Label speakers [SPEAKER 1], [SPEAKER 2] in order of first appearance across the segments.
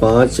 [SPEAKER 1] 5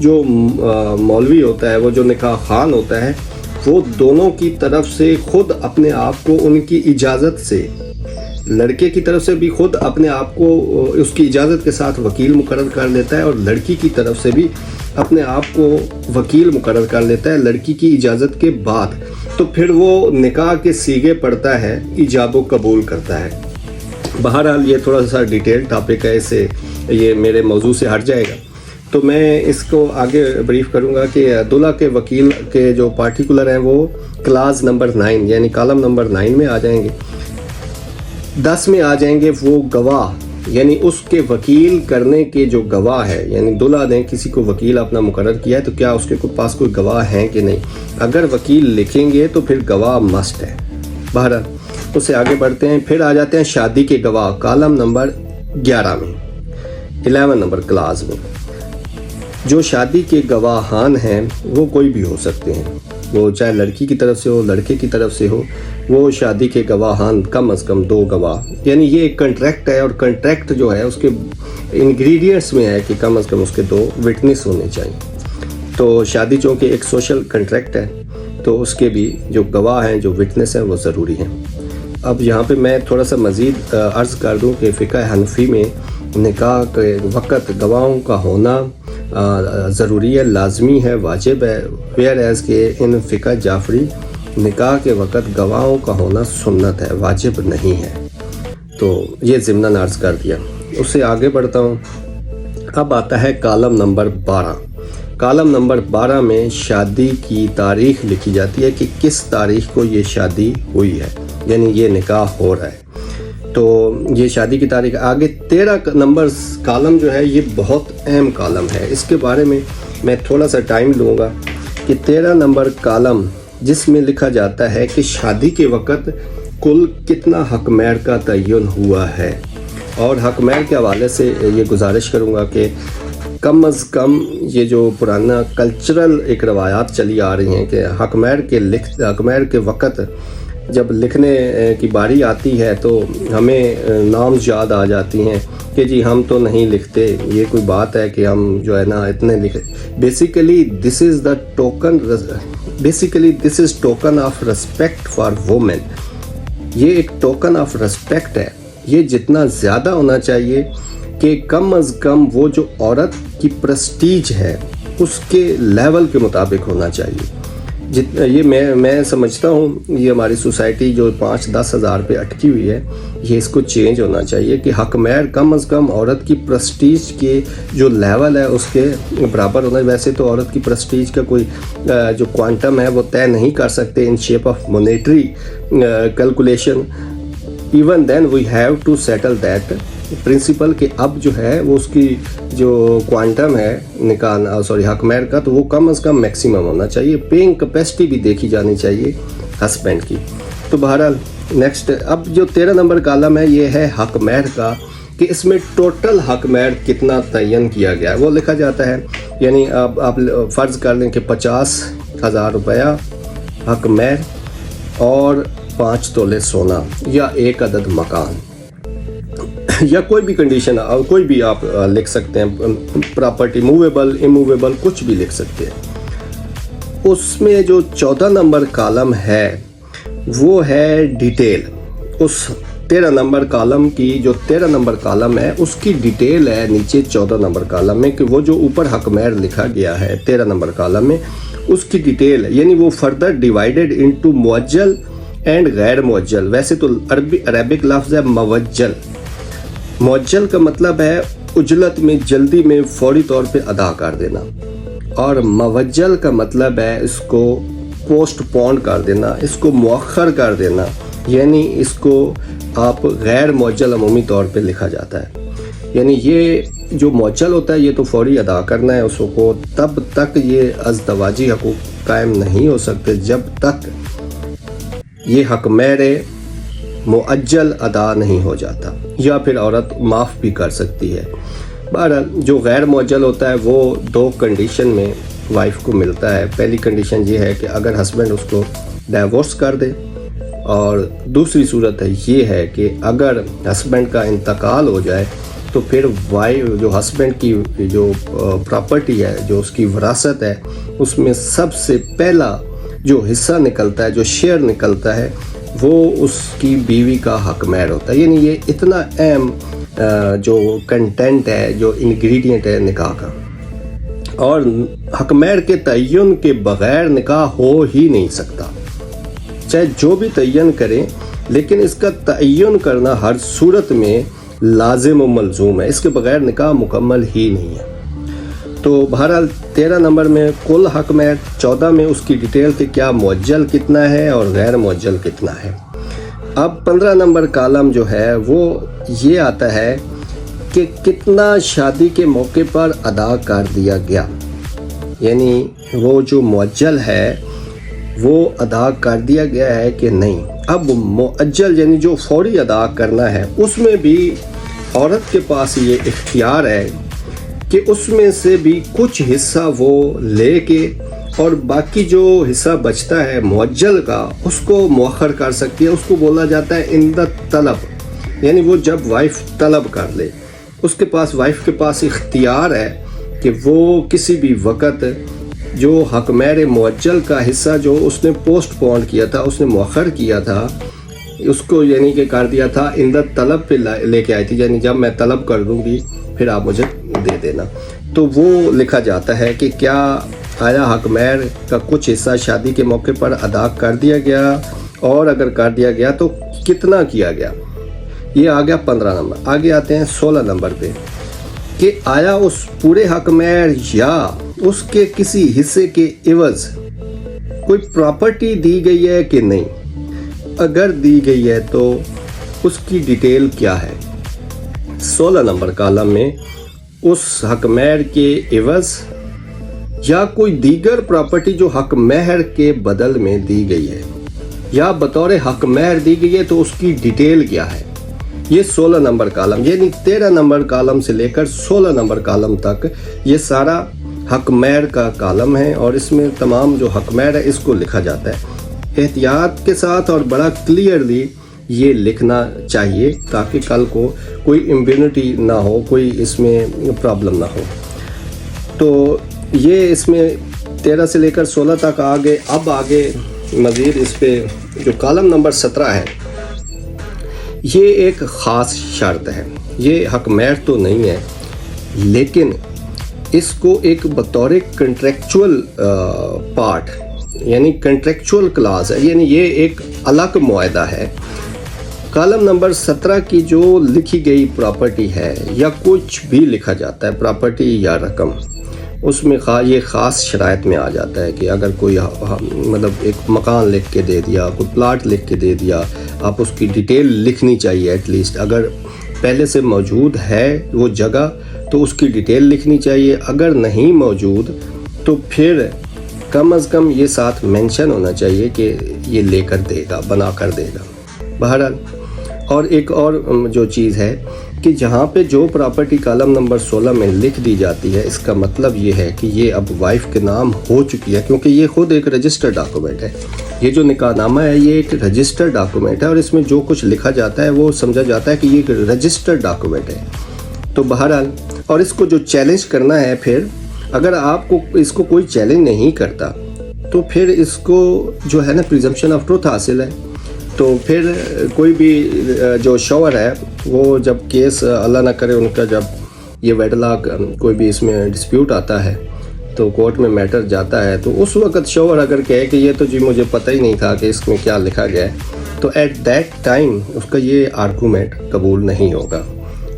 [SPEAKER 1] جو مولوی ہوتا ہے, وہ جو نکاح خوان ہوتا ہے, وہ دونوں کی طرف سے خود اپنے آپ کو ان کی اجازت سے, لڑکے کی طرف سے بھی خود اپنے آپ کو اس کی اجازت کے ساتھ وکیل مقرر کر لیتا ہے, اور لڑکی کی طرف سے بھی اپنے آپ کو وکیل مقرر کر لیتا ہے لڑکی کی اجازت کے بعد. تو پھر وہ نکاح کے سیغے پڑھتا ہے, ایجاب و قبول کرتا ہے. بہرحال یہ تھوڑا سا ڈیٹیل ٹاپک ہے, اسے یہ میرے موضوع سے ہٹ جائے گا, تو میں اس کو آگے بریف کروں گا کہ دلہا کے وکیل کے جو پارٹیکولر ہیں وہ کلاس نمبر 9 یعنی کالم نمبر 9 میں آ جائیں گے. 10 میں آ جائیں گے وہ گواہ, یعنی اس کے وکیل کرنے کے جو گواہ ہے, یعنی دلہا نے کسی کو وکیل اپنا مقرر کیا ہے تو کیا اس کے پاس کوئی گواہ ہیں کہ نہیں. اگر وکیل لکھیں گے تو پھر گواہ مسٹ ہے. بہرحال اس سے آگے بڑھتے ہیں. پھر آ جاتے ہیں شادی کے گواہ کالم نمبر 11 میں, 11 نمبر کلاس میں. جو شادی کے گواہان ہیں وہ کوئی بھی ہو سکتے ہیں, وہ چاہے لڑکی کی طرف سے ہو لڑکے کی طرف سے ہو, وہ شادی کے گواہان کم از کم 2 گواہ, یعنی یہ ایک کنٹریکٹ ہے, اور کنٹریکٹ جو ہے اس کے انگریڈینٹس میں ہے کہ کم از کم اس کے 2 وٹنس ہونے چاہیے. تو شادی چونکہ ایک سوشل کنٹریکٹ ہے تو اس کے بھی جو گواہ ہیں, جو وٹنس ہیں, وہ ضروری ہیں. اب یہاں پہ میں تھوڑا سا مزید عرض کر دوں کہ فقہ حنفی میں نکاح کے وقت گواہوں کا ہونا ضروری ہے, لازمی ہے, واجب ہے, ویئر ایز کہ ان فقہ جعفری نکاح کے وقت گواہوں کا ہونا سنت ہے, واجب نہیں ہے. تو یہ ضمناً عرض کر دیا. اس سے آگے بڑھتا ہوں. اب آتا ہے کالم نمبر 12. کالم نمبر 12 میں شادی کی تاریخ لکھی جاتی ہے کہ کس تاریخ کو یہ شادی ہوئی ہے, یعنی یہ نکاح ہو رہا ہے. تو یہ شادی کی تاریخ. آگے 13 نمبر کالم جو ہے یہ بہت اہم کالم ہے, اس کے بارے میں میں تھوڑا سا ٹائم لوں گا کہ 13 نمبر کالم جس میں لکھا جاتا ہے کہ شادی کے وقت کل کتنا حق مہر کا تعین ہوا ہے. اور حق مہر کے حوالے سے یہ گزارش کروں گا کہ کم از کم یہ جو پرانا کلچرل ایک روایات چلی آ رہی ہیں کہ حق مہر کے وقت جب لکھنے کی باری آتی ہے تو ہمیں نامز یاد آ جاتی ہیں کہ جی ہم تو نہیں لکھتے, یہ کوئی بات ہے کہ ہم جو ہے نا اتنے لکھے. Basically this is token of respect for women. یہ ایک ٹوکن آف ریسپیکٹ ہے, یہ جتنا زیادہ ہونا چاہیے کہ کم از کم وہ جو عورت کی پریسٹیج ہے اس کے لیول کے مطابق ہونا چاہیے. یہ میں سمجھتا ہوں یہ ہماری سوسائٹی جو 5-10 ہزار پہ اٹکی ہوئی ہے, یہ اس کو چینج ہونا چاہیے کہ حق مہر کم از کم عورت کی پریسٹیج کے جو لیول ہے اس کے برابر ہونا. ویسے تو عورت کی پریسٹیج کا کوئی جو کوانٹم ہے وہ طے نہیں کر سکتے in shape of monetary calculation. Even then we have to settle that principle کہ اب جو ہے وہ اس کی جو کوانٹم ہے حق مہر کا تو وہ کم از کم میکسیمم ہونا چاہیے. پیئنگ کیپیسٹی بھی دیکھی جانی چاہیے ہسبینڈ کی. تو بہرحال نیکسٹ اب جو 13 نمبر کالم ہے یہ ہے حق مہر کا, کہ اس میں ٹوٹل حق مہر کتنا تعین کیا گیا ہے وہ لکھا جاتا ہے. یعنی اب آپ فرض کر لیں کہ 50,000 روپیہ حق مہر اور 5 تولے سونا یا 1 عدد مکان یا کوئی بھی کنڈیشن, کوئی بھی آپ لکھ سکتے ہیں, پراپرٹی موویبل اموویبل کچھ بھی لکھ سکتے ہیں. اس میں جو 14 نمبر کالم ہے وہ ہے ڈیٹیل. اس 13 نمبر کالم کی جو 13 نمبر کالم ہے اس کی ڈیٹیل ہے نیچے 14 نمبر کالم میں, کہ وہ جو اوپر حق مہر لکھا گیا ہے 13 نمبر کالم میں اس کی ڈیٹیل, یعنی وہ فردر ڈیوائیڈڈ انٹو معجل اینڈ غیر معجل. ویسے تو عربک لفظ ہے موجل. معجل کا مطلب ہے اجلت میں, جلدی میں, فوری طور پہ ادا کر دینا, اور موجل کا مطلب ہے اس کو پوسٹ پون کر دینا, اس کو مؤخر کر دینا, یعنی اس کو آپ غیر معجل عمومی طور پہ لکھا جاتا ہے. یعنی یہ جو معجل ہوتا ہے یہ تو فوری ادا کرنا ہے اس کو, تب تک یہ ازدواجی حقوق قائم نہیں ہو سکتے جب تک یہ حق مہر معجل ادا نہیں ہو جاتا, یا پھر عورت معاف بھی کر سکتی ہے. بہرحال جو غیر معجل ہوتا ہے وہ 2 کنڈیشن میں وائف کو ملتا ہے. پہلی کنڈیشن یہ ہے کہ اگر ہسبینڈ اس کو ڈائیورس کر دے, اور دوسری صورت یہ ہے کہ اگر ہسبینڈ کا انتقال ہو جائے تو پھر جو ہسبینڈ کی جو پراپرٹی ہے، جو اس کی وراثت ہے، اس میں سب سے پہلا جو حصہ نکلتا ہے، جو شیئر نکلتا ہے، وہ اس کی بیوی کا حق مہر ہوتا ہے. یعنی یہ اتنا اہم جو کنٹینٹ ہے، جو انگریڈینٹ ہے نکاح کا. اور حق مہر کے تعین کے بغیر نکاح ہو ہی نہیں سکتا، چاہے جو بھی تعین کریں، لیکن اس کا تعین کرنا ہر صورت میں لازم و ملزوم ہے. اس کے بغیر نکاح مکمل ہی نہیں ہے. تو بہرحال 13 نمبر میں کل حق مہر، 14 میں اس کی ڈیٹیل کہ کیا معجل کتنا ہے اور غیر معجل کتنا ہے. اب 15 نمبر کالم جو ہے وہ یہ آتا ہے کہ کتنا شادی کے موقع پر ادا کر دیا گیا. یعنی وہ جو معجل ہے وہ ادا کر دیا گیا ہے کہ نہیں. اب معجل یعنی جو فوری ادا کرنا ہے، اس میں بھی عورت کے پاس یہ اختیار ہے کہ اس میں سے بھی کچھ حصہ وہ لے کے اور باقی جو حصہ بچتا ہے معجل کا، اس کو مؤخر کر سکتی ہے. اس کو بولا جاتا ہے عند طلب. یعنی وہ جب وائف طلب کر لے، اس کے پاس، وائف کے پاس اختیار ہے کہ وہ کسی بھی وقت جو حق مہر معجل کا حصہ جو اس نے پوسٹ پون کیا تھا، اس نے مؤخر کیا تھا، اس کو یعنی کہ کر دیا تھا عند طلب پہ لے کے آئی تھی. یعنی جب میں طلب کر دوں گی پھر آپ مجھے دے دینا. تو وہ لکھا جاتا ہے کہ کیا آیا حق مہر کا کچھ حصہ شادی کے موقع پر ادا کر دیا گیا، اور اگر کر دیا گیا تو کتنا کیا گیا. یہ آ گیا 15 نمبر. آگے آتے ہیں 16 نمبر پہ کہ آیا اس پورے حق مہر یا اس کے کسی حصے کے عوض کوئی پراپرٹی دی گئی ہے کہ نہیں. اگر دی گئی ہے تو اس کی ڈیٹیل کیا ہے. 16 نمبر کالم میں اس حق مہر کے عوض یا کوئی دیگر پراپرٹی جو حق مہر کے بدل میں دی گئی ہے یا بطور حق مہر دی گئی ہے تو اس کی ڈیٹیل کیا ہے. یہ 16 نمبر کالم، یعنی 13 نمبر کالم سے لے کر 16 نمبر کالم تک یہ سارا حق مہر کا کالم ہے، اور اس میں تمام جو حق مہر ہے اس کو لکھا جاتا ہے. احتیاط کے ساتھ اور بڑا کلیئرلی یہ لکھنا چاہیے تاکہ کل کو کوئی امبینٹی نہ ہو، کوئی اس میں پرابلم نہ ہو. تو یہ اس میں 13 سے لے کر 16 تک آگے. اب آگے مزید اس پہ جو کالم نمبر 17 ہے، یہ ایک خاص شرط ہے. یہ حق مہر تو نہیں ہے، لیکن اس کو ایک بطور کنٹریکچول پارٹ یعنی کنٹریکچول کلاز ہے، یعنی یہ ایک الگ معاہدہ ہے. کالم نمبر 17 کی جو لکھی گئی پراپرٹی ہے یا کچھ بھی لکھا جاتا ہے پراپرٹی یا رقم، اس میں یہ خاص شرائط میں آ جاتا ہے کہ اگر کوئی مطلب ایک مکان لکھ کے دے دیا، کوئی پلاٹ لکھ کے دے دیا، آپ اس کی ڈیٹیل لکھنی چاہیے. ایٹ لیسٹ اگر پہلے سے موجود ہے وہ جگہ تو اس کی ڈیٹیل لکھنی چاہیے. اگر نہیں موجود تو پھر کم از کم یہ ساتھ مینشن ہونا چاہیے کہ یہ لے کر دے گا، بنا کر دے گا. بہرحال اور ایک اور جو چیز ہے کہ جہاں پہ جو پراپرٹی کالم نمبر 16 میں لکھ دی جاتی ہے، اس کا مطلب یہ ہے کہ یہ اب وائف کے نام ہو چکی ہے، کیونکہ یہ خود ایک رجسٹرڈ ڈاکومنٹ ہے. یہ جو نکاح نامہ ہے یہ ایک رجسٹرڈ ڈاکومنٹ ہے، اور اس میں جو کچھ لکھا جاتا ہے وہ سمجھا جاتا ہے کہ یہ ایک رجسٹرڈ ڈاکومنٹ ہے. تو بہرحال اور اس کو جو چیلنج کرنا ہے، پھر اگر آپ کو اس کو کوئی چیلنج نہیں کرتا تو پھر اس کو جو ہے نا پریزمپشن آف ٹروتھ حاصل ہے. تو پھر کوئی بھی جو شوہر ہے وہ جب کیس اللہ نہ کرے ان کا جب یہ ویڈلاک کوئی بھی اس میں ڈسپیوٹ آتا ہے تو کورٹ میں میٹر جاتا ہے، تو اس وقت شوہر اگر کہے کہ یہ تو جی مجھے پتہ ہی نہیں تھا کہ اس میں کیا لکھا گیا ہے، تو ایٹ دیٹ ٹائم اس کا یہ آرگومنٹ قبول نہیں ہوگا.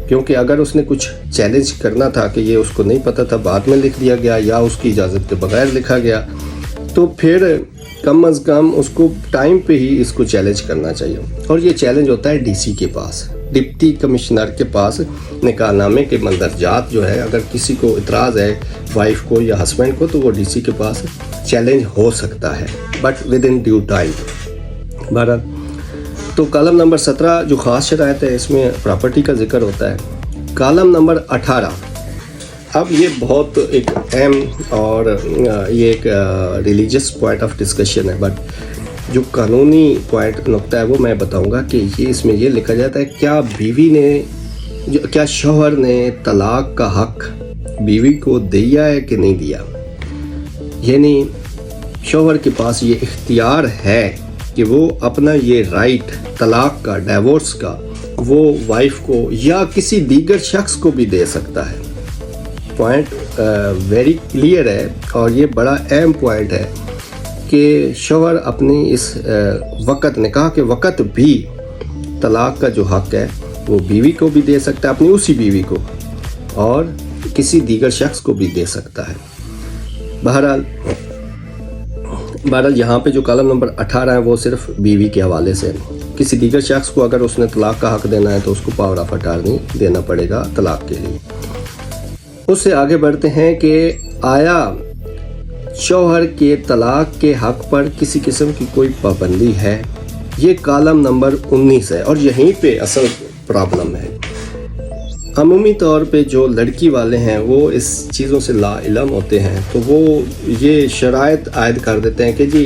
[SPEAKER 1] کیونکہ اگر اس نے کچھ چیلنج کرنا تھا کہ یہ اس کو نہیں پتہ تھا، بعد میں لکھ دیا گیا یا اس کی اجازت کے بغیر لکھا گیا، تو پھر کم از کم اس کو ٹائم پہ ہی اس کو چیلنج کرنا چاہیے. اور یہ چیلنج ہوتا ہے ڈی سی کے پاس، ڈپٹی کمشنر کے پاس. نکاح نامے کے مندرجات جو ہے اگر کسی کو اعتراض ہے وائف کو یا ہسبینڈ کو تو وہ ڈی سی کے پاس چیلنج ہو سکتا ہے، but with in due time. بہرحال تو کالم نمبر 17 جو خاص شرائط ہے اس میں پراپرٹی کا ذکر ہوتا ہے. کالم نمبر 18 اب یہ بہت ایک اہم اور یہ ایک ریلیجس پوائنٹ آف ڈسکشن ہے، بٹ جو قانونی پوائنٹ نقطہ ہے وہ میں بتاؤں گا کہ یہ اس میں یہ لکھا جاتا ہے کیا بیوی نے کیا شوہر نے طلاق کا حق بیوی کو دیا ہے کہ نہیں دیا؟ یعنی شوہر کے پاس یہ اختیار ہے کہ وہ اپنا یہ رائٹ طلاق کا، ڈیورس کا، وہ وائف کو یا کسی دیگر شخص کو بھی دے سکتا ہے۔ پوائنٹ ویری کلیئر ہے، اور یہ بڑا اہم پوائنٹ ہے کہ شوہر اپنی اس وقت، نکاح کے وقت بھی طلاق کا جو حق ہے وہ بیوی کو بھی دے سکتا ہے، اپنی اسی بیوی کو، اور کسی دیگر شخص کو بھی دے سکتا ہے۔ بہرحال یہاں پہ جو کالم نمبر 18 ہے وہ صرف بیوی کے حوالے سے ہے۔ کسی دیگر شخص کو اگر اس نے طلاق کا حق دینا ہے تو اس کو پاور آف اٹارنی دینا پڑے گا طلاق کے لیے۔ اس سے آگے بڑھتے ہیں کہ آیا شوہر کے طلاق کے حق پر کسی قسم کی کوئی پابندی ہے؟ یہ کالم نمبر 19 ہے، اور یہیں پہ اصل پرابلم ہے۔ عمومی طور پہ جو لڑکی والے ہیں وہ اس چیزوں سے لا علم ہوتے ہیں، تو وہ یہ شرائط عائد کر دیتے ہیں کہ جی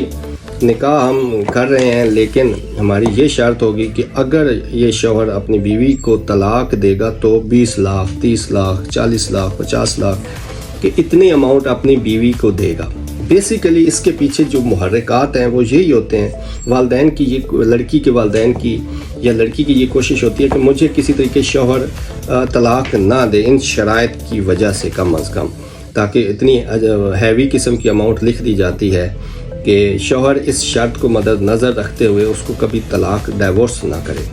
[SPEAKER 1] نکاح ہم کر رہے ہیں، لیکن ہماری یہ شرط ہوگی کہ اگر یہ شوہر اپنی بیوی کو طلاق دے گا تو 20 لاکھ 30 لاکھ 40 لاکھ 50 لاکھ کہ اتنی اماؤنٹ اپنی بیوی کو دے گا۔ بیسیکلی اس کے پیچھے جو محرکات ہیں وہ یہی ہوتے ہیں۔ والدین کی یہ، لڑکی کے والدین کی یا لڑکی کی یہ کوشش ہوتی ہے کہ مجھے کسی طریقے شوہر طلاق نہ دے، ان شرائط کی وجہ سے کم از کم، تاکہ اتنی ہیوی قسم کی اماؤنٹ لکھ دی جاتی ہے کہ شوہر اس شرط کو مد نظر رکھتے ہوئے اس کو کبھی طلاق، ڈیورس نہ کرے۔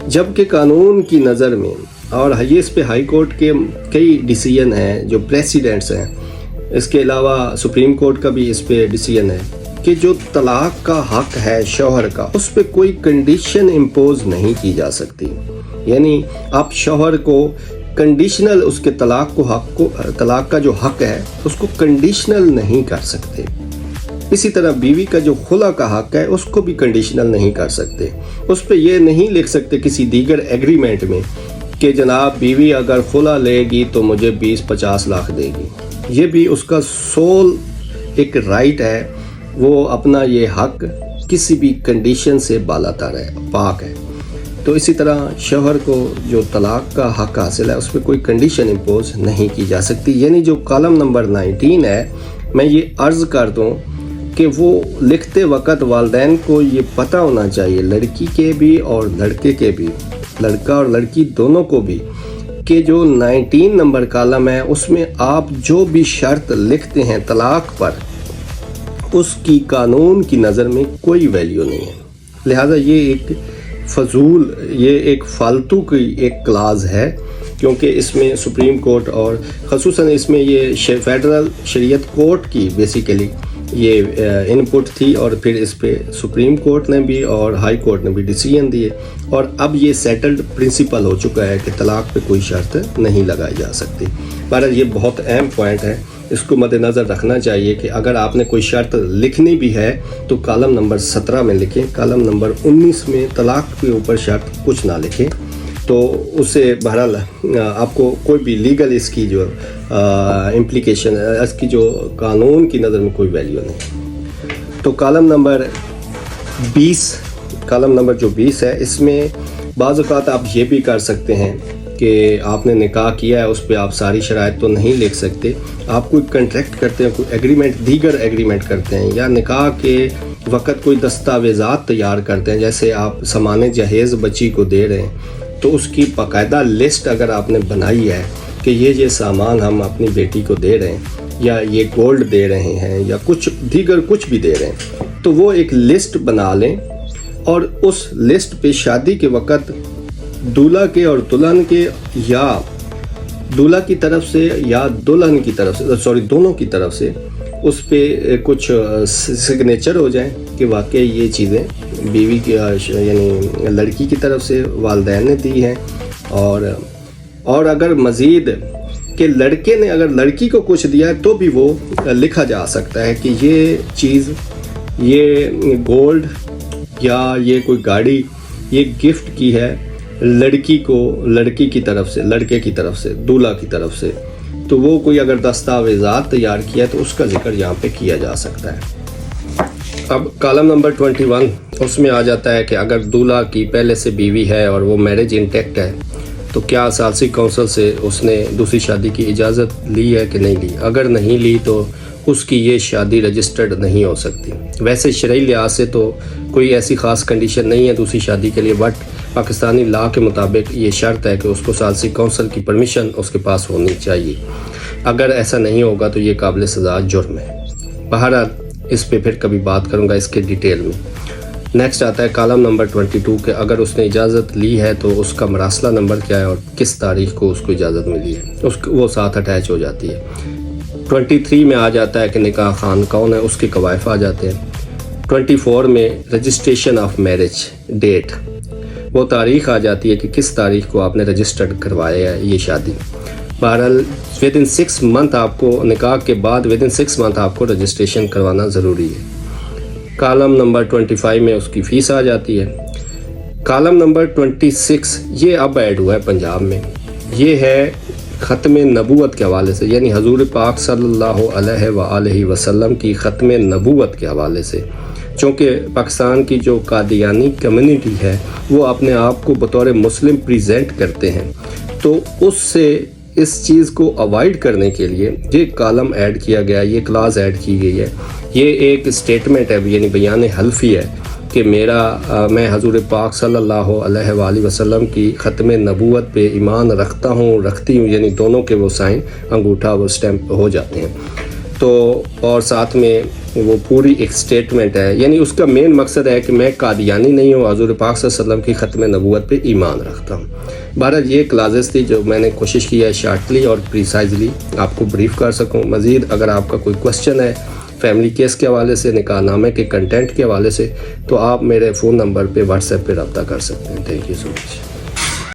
[SPEAKER 1] جبکہ قانون کی نظر میں، اور یہ اس پہ ہائی کورٹ کے کئی ڈیسیژن ہیں جو پریسیڈنٹس ہیں، اس کے علاوہ سپریم کورٹ کا بھی اس پہ ڈیسیژن ہے کہ جو طلاق کا حق ہے شوہر کا، اس پہ کوئی کنڈیشن امپوز نہیں کی جا سکتی۔ یعنی آپ شوہر کو کنڈیشنل، اس کے طلاق کا جو حق ہے اس کو کنڈیشنل نہیں کر سکتے۔ اسی طرح بیوی کا جو خلا کا حق ہے اس کو بھی کنڈیشنل نہیں کر سکتے۔ اس پہ یہ نہیں لکھ سکتے کسی دیگر ایگریمنٹ میں کہ جناب بیوی اگر خلا لے گی تو مجھے 20-50 لاکھ دے گی۔ یہ بھی اس کا سول ایک رائٹ ہے، وہ اپنا یہ حق کسی بھی کنڈیشن سے بالاتر ہے، پاک ہے۔ تو اسی طرح شوہر کو جو طلاق کا حق حاصل ہے اس پہ کوئی کنڈیشن امپوز نہیں کی جا سکتی۔ یعنی جو کالم نمبر 19 ہے، میں یہ عرض کر دوں کہ وہ لکھتے وقت والدین کو یہ پتہ ہونا چاہیے، لڑکی کے بھی اور لڑکے کے بھی، لڑکا اور لڑکی دونوں کو بھی، کہ جو 19 نمبر کالم ہے اس میں آپ جو بھی شرط لکھتے ہیں طلاق پر، اس کی قانون کی نظر میں کوئی ویلیو نہیں ہے۔ لہٰذا یہ ایک فضول، یہ ایک فالتو کی ایک کلاز ہے، کیونکہ اس میں سپریم کورٹ اور خصوصاً اس میں یہ فیڈرل شریعت کورٹ کی بیسیکلی یہ ان پٹ تھی، اور پھر اس پہ سپریم کورٹ نے بھی اور ہائی کورٹ نے بھی ڈیسیژن دیے، اور اب یہ سیٹلڈ پرنسپل ہو چکا ہے کہ طلاق پہ کوئی شرط نہیں لگائی جا سکتی۔ بہرحال یہ بہت اہم پوائنٹ ہے، اس کو مد نظر رکھنا چاہیے کہ اگر آپ نے کوئی شرط لکھنی بھی ہے تو کالم نمبر 17 میں لکھیں، کالم نمبر 19 میں طلاق کے اوپر شرط کچھ نہ لکھیں، تو اس سے بہرحال آپ کو کوئی بھی لیگل اس کی جو امپلیکیشن ہے، اس کی جو قانون کی نظر میں کوئی ویلیو نہیں۔ تو کالم نمبر 20 ہے، اس میں بعض اوقات آپ یہ بھی کر سکتے ہیں کہ آپ نے نکاح کیا ہے، اس پہ آپ ساری شرائط تو نہیں لکھ سکتے، آپ کوئی کنٹریکٹ کرتے ہیں، کوئی ایگریمنٹ، دیگر ایگریمنٹ کرتے ہیں، یا نکاح کے وقت کوئی دستاویزات تیار کرتے ہیں، جیسے آپ سامان جہیز بچی کو دے رہے ہیں تو اس کی باقاعدہ لسٹ اگر آپ نے بنائی ہے کہ یہ سامان ہم اپنی بیٹی کو دے رہے ہیں، یا یہ گولڈ دے رہے ہیں، یا کچھ دیگر کچھ بھی دے رہے ہیں، تو وہ ایک لسٹ بنا لیں، اور اس لسٹ پہ شادی کے وقت دولہا کے اور دلہن کے، یا دولہا کی طرف سے یا دلہن کی طرف سے، دونوں کی طرف سے اس پہ کچھ سگنیچر ہو جائیں کہ واقعی یہ چیزیں بیوی کی، یعنی لڑکی کی طرف سے والدین نے دی ہیں، اور اگر مزید کہ لڑکے نے اگر لڑکی کو کچھ دیا ہے تو بھی وہ لکھا جا سکتا ہے کہ یہ چیز، یہ گولڈ یا یہ کوئی گاڑی، یہ گفٹ کی ہے لڑکی کو، لڑکی کی طرف سے، لڑکے کی طرف سے، دولہا کی طرف سے، تو وہ کوئی اگر دستاویزات تیار کیا ہے تو اس کا ذکر یہاں پہ کیا جا سکتا ہے۔ اب کالم نمبر 21 اس میں آ جاتا ہے کہ اگر دولہا کی پہلے سے بیوی ہے اور وہ میرج انٹیکٹ ہے تو کیا ثالثی کونسل سے اس نے دوسری شادی کی اجازت لی ہے کہ نہیں لی؟ اگر نہیں لی تو اس کی یہ شادی رجسٹرڈ نہیں ہو سکتی۔ ویسے شرعی لحاظ سے تو کوئی ایسی خاص کنڈیشن نہیں ہے دوسری شادی کے لیے، بٹ پاکستانی لا کے مطابق یہ شرط ہے کہ اس کو ثالثی کونسل کی پرمیشن اس کے پاس ہونی چاہیے۔ اگر ایسا نہیں ہوگا تو یہ قابل سزا جرم ہے۔ بہرحال اس پہ پھر کبھی بات کروں گا اس کے ڈیٹیل میں۔ نیکسٹ آتا ہے کالم نمبر 22 کہ اگر اس نے اجازت لی ہے تو اس کا مراسلہ نمبر کیا ہے اور کس تاریخ کو اس کو اجازت ملی ہے، وہ ساتھ اٹیچ ہو جاتی ہے۔ 23 میں آ جاتا ہے کہ نکاح خان کون ہے، اس کے قوائف آ جاتے ہیں۔ 24 میں رجسٹریشن آف میرج ڈیٹ، وہ تاریخ آ جاتی ہے کہ کس تاریخ کو آپ نے رجسٹرڈ کروایا ہے یہ شادی۔ بہرحال ودن 6 منتھ آپ کو نکاح کے بعد ودن 6 منتھ آپ کو رجسٹریشن کروانا ضروری ہے۔ کالم نمبر 25 میں اس کی فیس آ جاتی ہے۔ کالم نمبر 26 یہ اب ایڈ ہوا ہے پنجاب میں، یہ ہے ختم نبوت کے حوالے سے، یعنی حضور پاک صلی اللہ علیہ وآلہ وسلم کی ختم نبوت کے حوالے سے۔ چونکہ پاکستان کی جو قادیانی کمیونٹی ہے وہ اپنے آپ کو بطور مسلم پریزنٹ کرتے ہیں، تو اس سے اس چیز کو اوائڈ کرنے کے لیے یہ کالم ایڈ کیا گیا، یہ کلاز ایڈ کی گئی ہے۔ یہ ایک اسٹیٹمنٹ ہے، یعنی بیان حلفی ہے کہ میں حضور پاک صلی اللہ علیہ وآلہ وسلم کی ختم نبوت پہ ایمان رکھتی ہوں، یعنی دونوں کے وہ سائن انگوٹھا وہ اسٹیمپ ہو جاتے ہیں۔ تو اور ساتھ میں وہ پوری ایک اسٹیٹمنٹ ہے، یعنی اس کا مین مقصد ہے کہ میں قادیانی نہیں ہوں، حضور پاک صلی اللہ علیہ وسلم کی ختم نبوت پہ ایمان رکھتا ہوں۔ بہرحال یہ کلازز تھی جو میں نے کوشش کی ہے شارٹلی اور پریسائزلی آپ کو بریف کر سکوں۔ مزید اگر آپ کا کوئی کوسچن ہے فیملی کیس کے حوالے سے، نکاح نامے کے کنٹینٹ کے حوالے سے، تو آپ میرے فون نمبر پہ واٹس ایپ پہ رابطہ کر سکتے ہیں۔ Thank you so much.